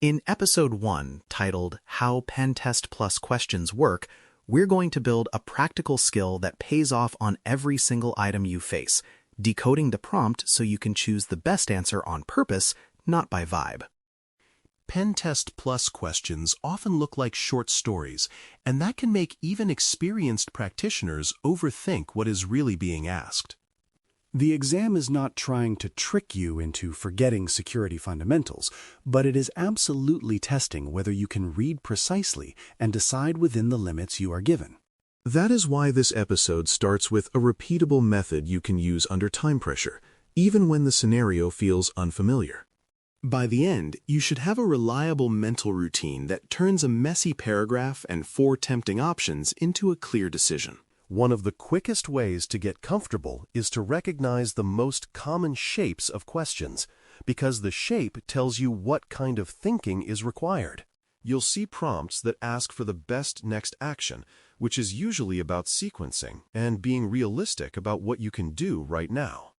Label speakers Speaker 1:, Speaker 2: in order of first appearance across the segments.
Speaker 1: In Episode 1, titled How PenTest Plus Questions Work, we're going to build a practical skill that pays off on every single item you face, decoding the prompt so you can choose the best answer on purpose, not by vibe.
Speaker 2: PenTest Plus questions often look like short stories, and that can make even experienced practitioners overthink what is really being asked.
Speaker 3: The exam is not trying to trick you into forgetting security fundamentals, but it is absolutely testing whether you can read precisely and decide within the limits you are given.
Speaker 4: That is why this episode starts with a repeatable method you can use under time pressure, even when the scenario feels unfamiliar.
Speaker 2: By the end, you should have a reliable mental routine that turns a messy paragraph and 4 tempting options into a clear decision. One of the quickest ways to get comfortable is to recognize the most common shapes of questions, because the shape tells you what kind of thinking is required. You'll see prompts that ask for the best next action, which is usually about sequencing and being realistic about what you can do right now.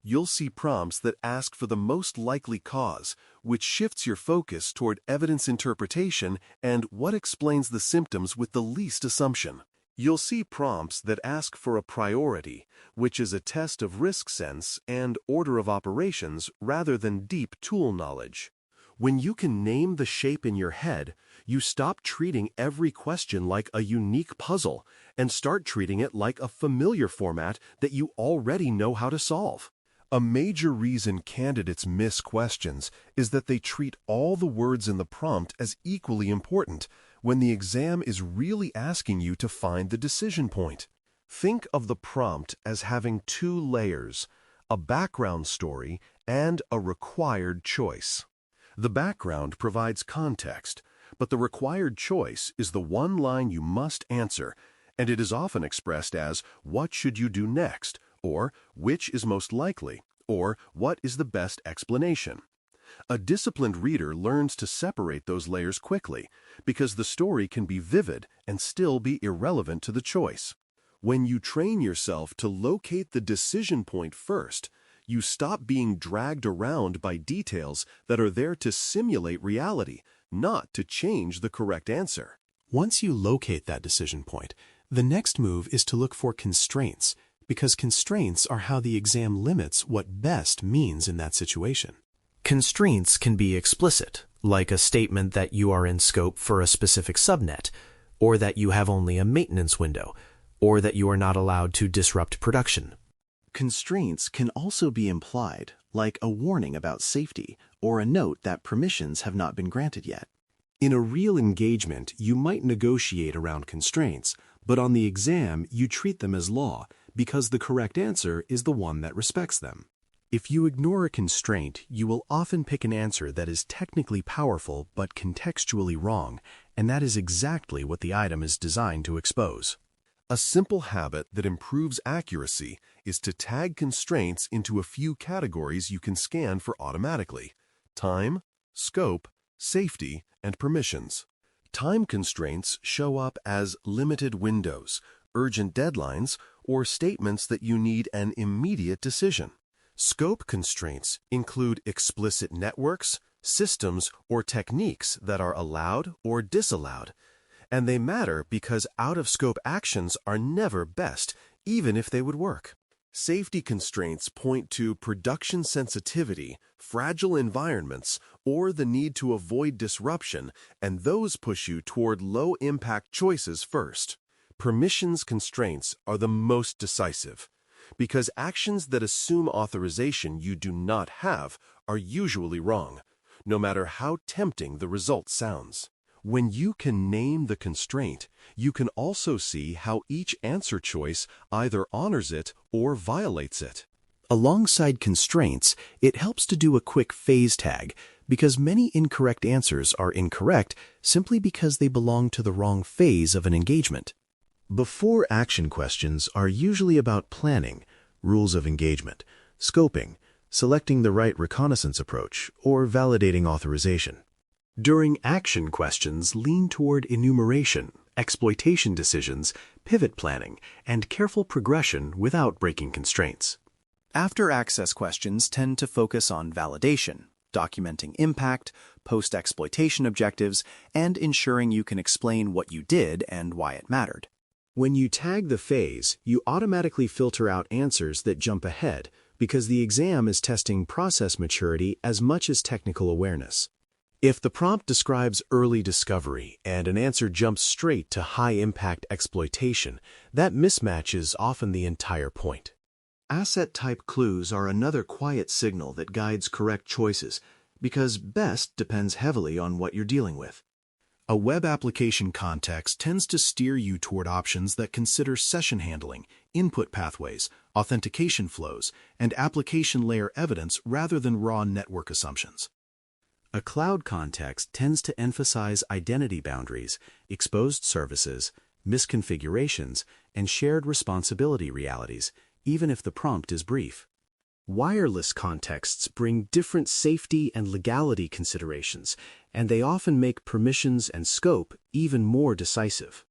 Speaker 2: You'll see prompts that ask for the most likely cause, which shifts your focus toward evidence interpretation and what explains the symptoms with the least assumption. You'll see prompts that ask for a priority, which is a test of risk sense and order of operations rather than deep tool knowledge. When you can name the shape in your head, you stop treating every question like a unique puzzle and start treating it like a familiar format that you already know how to solve. A major reason candidates miss questions is that they treat all the words in the prompt as equally important, when the exam is really asking you to find the decision point. Think of the prompt as having 2 layers, a background story and a required choice. The background provides context, but the required choice is the one line you must answer, and it is often expressed as, "What should you do next?" or "Which is most likely?" or "What is the best explanation?" A disciplined reader learns to separate those layers quickly, because the story can be vivid and still be irrelevant to the choice. When you train yourself to locate the decision point first, you stop being dragged around by details that are there to simulate reality, not to change the correct answer. Once you locate that decision point, the next move is to look for constraints, because constraints are how the exam limits what best means in that situation.
Speaker 1: Constraints can be explicit, like a statement that you are in scope for a specific subnet, or that you have only a maintenance window, or that you are not allowed to disrupt production.
Speaker 5: Constraints can also be implied, like a warning about safety or a note that permissions have not been granted yet.
Speaker 2: In a real engagement, you might negotiate around constraints, but on the exam, you treat them as law, because the correct answer is the one that respects them. If you ignore a constraint, you will often pick an answer that is technically powerful but contextually wrong, and that is exactly what the item is designed to expose. A simple habit that improves accuracy is to tag constraints into a few categories you can scan for automatically: time, scope, safety, and permissions. Time constraints show up as limited windows, urgent deadlines, or statements that you need an immediate decision. Scope constraints include explicit networks, systems, or techniques that are allowed or disallowed, and they matter because out-of-scope actions are never best, even if they would work. Safety constraints point to production sensitivity, fragile environments, or the need to avoid disruption, and those push you toward low-impact choices first. Permissions constraints are the most decisive, because actions that assume authorization you do not have are usually wrong, no matter how tempting the result sounds. When you can name the constraint, you can also see how each answer choice either honors it or violates it.
Speaker 5: Alongside constraints, it helps to do a quick phase tag, because many incorrect answers are incorrect simply because they belong to the wrong phase of an engagement. Before action questions are usually about planning, rules of engagement, scoping, selecting the right reconnaissance approach, or validating authorization. During action questions lean toward enumeration, exploitation decisions, pivot planning, and careful progression without breaking constraints.
Speaker 1: After access questions tend to focus on validation,
Speaker 3: documenting impact, post-exploitation objectives, and ensuring you can explain what you did and why it mattered.
Speaker 2: When you tag the phase, you automatically filter out answers that jump ahead because the exam is testing process maturity as much as technical awareness. If the prompt describes early discovery and an answer jumps straight to high-impact exploitation, that mismatch is often the entire point. Asset-type clues are another quiet signal that guides correct choices, because best depends heavily on what you're dealing with.
Speaker 4: A web application context tends to steer you toward options that consider session handling, input pathways, authentication flows, and application layer evidence rather than raw network assumptions.
Speaker 3: A cloud context tends to emphasize identity boundaries, exposed services, misconfigurations, and shared responsibility realities, even if the prompt is brief.
Speaker 2: Wireless contexts bring different safety and legality considerations, and they often make permissions and scope even more decisive.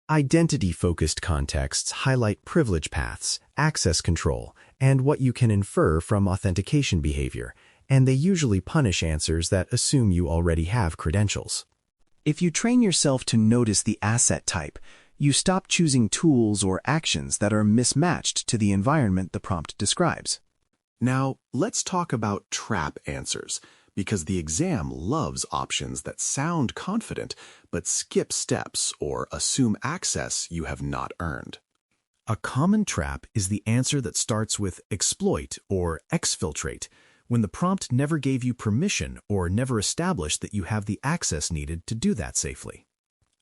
Speaker 5: Identity-focused contexts highlight privilege paths, access control, and what you can infer from authentication behavior, and they usually punish answers that assume you already have credentials.
Speaker 3: If you train yourself to notice the asset type, you stop choosing tools or actions that are mismatched to the environment the prompt describes.
Speaker 2: Now, let's talk about trap answers, because the exam loves options that sound confident but skip steps or assume access you have not earned.
Speaker 1: A common trap is the answer that starts with exploit or exfiltrate, when the prompt never gave you permission or never established that you have the access needed to do that safely.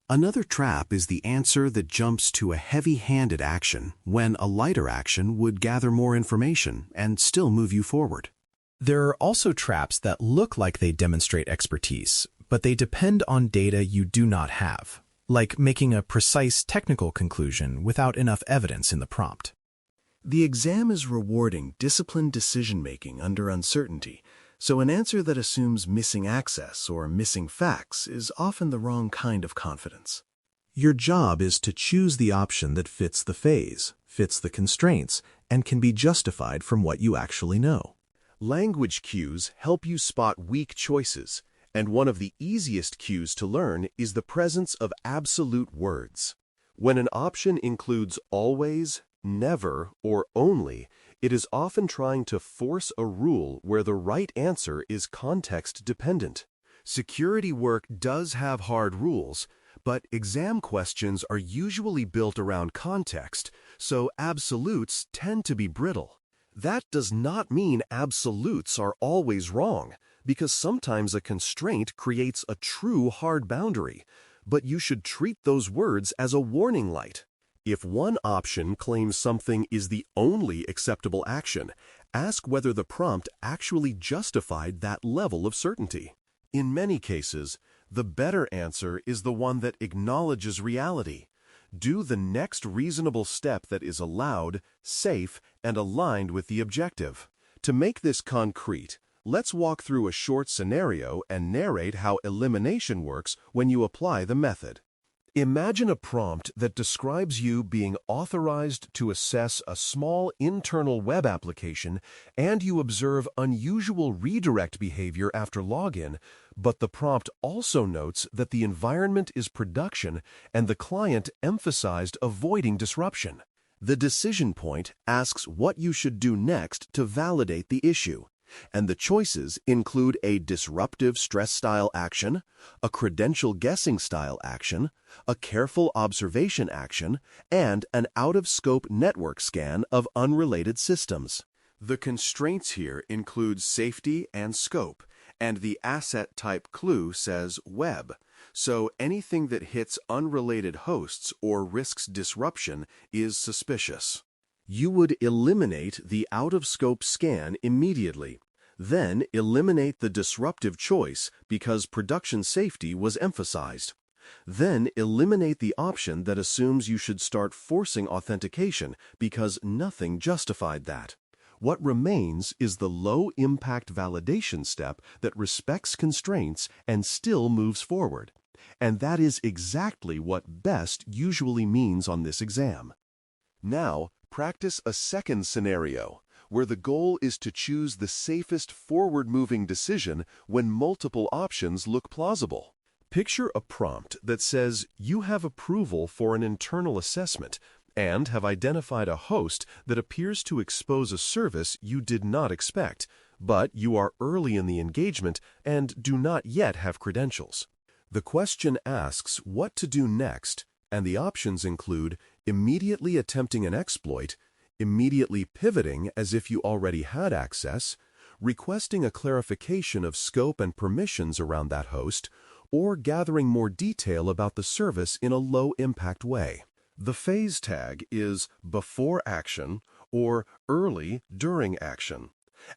Speaker 2: Another trap is the answer that jumps to a heavy-handed action when a lighter action would gather more information and still move you forward.
Speaker 1: There are also traps that look like they demonstrate expertise, but they depend on data you do not have, like making a precise technical conclusion without enough evidence in the prompt.
Speaker 2: The exam is rewarding disciplined decision-making under uncertainty, so an answer that assumes missing access or missing facts is often the wrong kind of confidence. Your job is to choose the option that fits the phase, fits the constraints, and can be justified from what you actually know. Language cues help you spot weak choices, and one of the easiest cues to learn is the presence of absolute words. When an option includes always, never, or only, it is often trying to force a rule where the right answer is context-dependent. Security work does have hard rules, but exam questions are usually built around context, so absolutes tend to be brittle. That does not mean absolutes are always wrong, because sometimes a constraint creates a true hard boundary, but you should treat those words as a warning light. If one option claims something is the only acceptable action, ask whether the prompt actually justified that level of certainty. In many cases, the better answer is the one that acknowledges reality. Do the next reasonable step that is allowed, safe, and aligned with the objective. To make this concrete, let's walk through a short scenario and narrate how elimination works when you apply the method. Imagine a prompt that describes you being authorized to assess a small internal web application and you observe unusual redirect behavior after login, but the prompt also notes that the environment is production and the client emphasized avoiding disruption. The decision point asks what you should do next to validate the issue, and the choices include a disruptive stress-style action, a credential guessing style action, a careful observation action, and an out-of-scope network scan of unrelated systems. The constraints here include safety and scope, and the asset type clue says web, so anything that hits unrelated hosts or risks disruption is suspicious. You would eliminate the out-of-scope scan immediately, then eliminate the disruptive choice because production safety was emphasized. Then eliminate the option that assumes you should start forcing authentication because nothing justified that. What remains is the low-impact validation step that respects constraints and still moves forward. And that is exactly what best usually means on this exam. Now, practice a second scenario, where the goal is to choose the safest forward-moving decision when multiple options look plausible. Picture a prompt that says you have approval for an internal assessment and have identified a host that appears to expose a service you did not expect, but you are early in the engagement and do not yet have credentials. The question asks what to do next, and the options include immediately attempting an exploit, immediately pivoting as if you already had access, requesting a clarification of scope and permissions around that host, or gathering more detail about the service in a low-impact way. The phase tag is before action or early during action,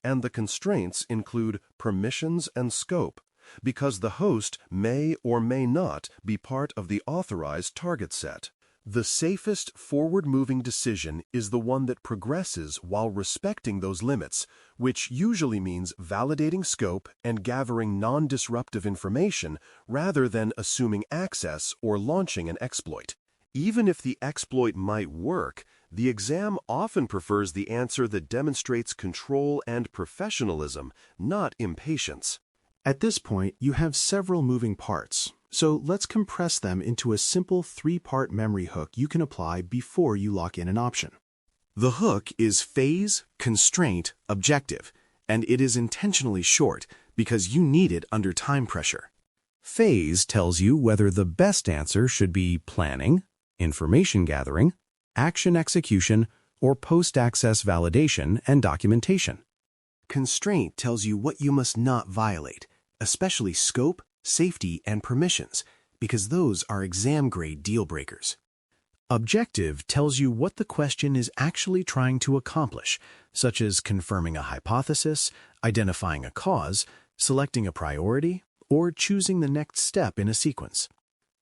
Speaker 2: and the constraints include permissions and scope, because the host may or may not be part of the authorized target set. The safest forward-moving decision is the one that progresses while respecting those limits, which usually means validating scope and gathering non-disruptive information rather than assuming access or launching an exploit. Even if the exploit might work, the exam often prefers the answer that demonstrates control and professionalism, not impatience.
Speaker 3: At this point, you have several moving parts, so let's compress them into a simple 3-part memory hook you can apply before you lock in an option. The hook is phase, constraint, objective, and it is intentionally short because you need it under time pressure. Phase tells you whether the best answer should be planning, information gathering, action execution, or post-access validation and documentation. Constraint tells you what you must not violate, especially scope, safety, and permissions, because those are exam-grade deal breakers. Objective tells you what the question is actually trying to accomplish, such as confirming a hypothesis, identifying a cause, selecting a priority, or choosing the next step in a sequence.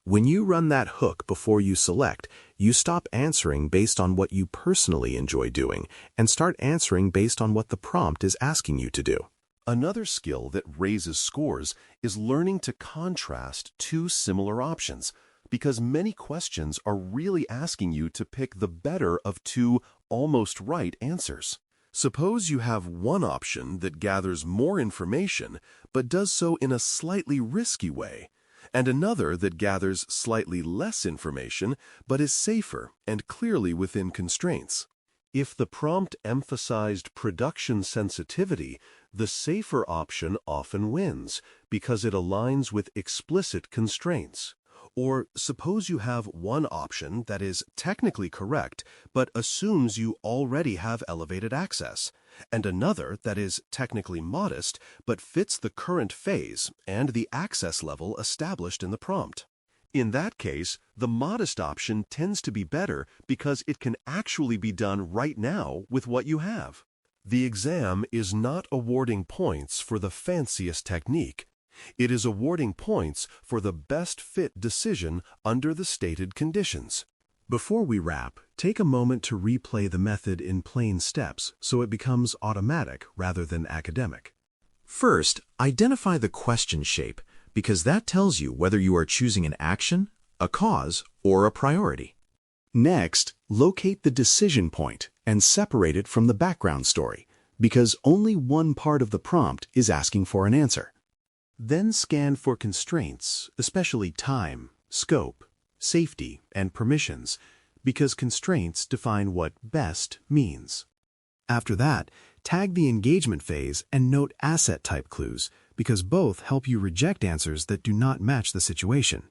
Speaker 3: When you run that hook before you select, you stop answering based on what you personally enjoy doing and start answering based on what the prompt is asking you to do.
Speaker 2: Another skill that raises scores is learning to contrast two similar options, because many questions are really asking you to pick the better of two almost right answers. Suppose you have one option that gathers more information but does so in a slightly risky way, and another that gathers slightly less information but is safer and clearly within constraints. If the prompt emphasized production sensitivity, the safer option often wins because it aligns with explicit constraints. Or suppose you have one option that is technically correct but assumes you already have elevated access, and another that is technically modest but fits the current phase and the access level established in the prompt. In that case, the modest option tends to be better because it can actually be done right now with what you have. The exam is not awarding points for the fanciest technique. It is awarding points for the best fit decision under the stated conditions.
Speaker 3: Before we wrap, take a moment to replay the method in plain steps so it becomes automatic rather than academic.
Speaker 1: First, identify the question shape, because that tells you whether you are choosing an action, a cause, or a priority.
Speaker 3: Next, locate the decision point and separate it from the background story, because only one part of the prompt is asking for an answer. Then scan for constraints, especially time, scope, safety, and permissions, because constraints define what best means. After that, tag the engagement phase and note asset type clues, because both help you reject answers that do not match the situation.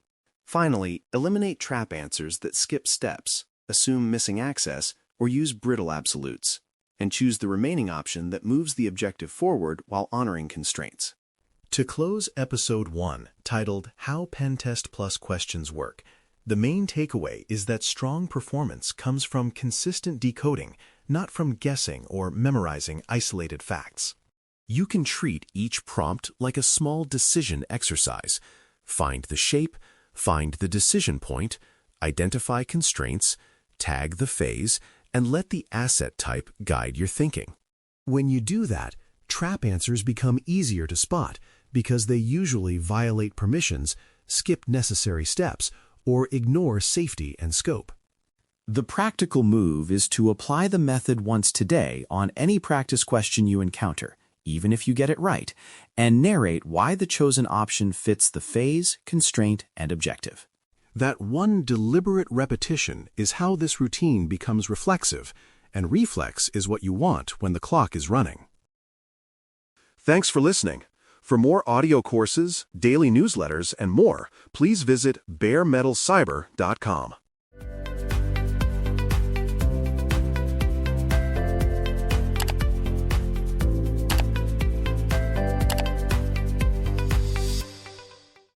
Speaker 3: Finally, eliminate trap answers that skip steps, assume missing access, or use brittle absolutes, and choose the remaining option that moves the objective forward while honoring constraints.
Speaker 1: To close Episode 1, titled How PenTest Plus Questions Work, the main takeaway is that strong performance comes from consistent decoding, not from guessing or memorizing isolated facts. You can treat each prompt like a small decision exercise. Find the shape, find the decision point, identify constraints, tag the phase, and let the asset type guide your thinking. When you do that, trap answers become easier to spot because they usually violate permissions, skip necessary steps, or ignore safety and scope.
Speaker 5: The practical move is to apply the method once today on any practice question you encounter, even if you get it right, and narrate why the chosen option fits the phase, constraint, and objective.
Speaker 4: That one deliberate repetition is how this routine becomes reflexive, and reflex is what you want when the clock is running. Thanks for listening. For more audio courses, daily newsletters, and more, please visit BareMetalCyber.com.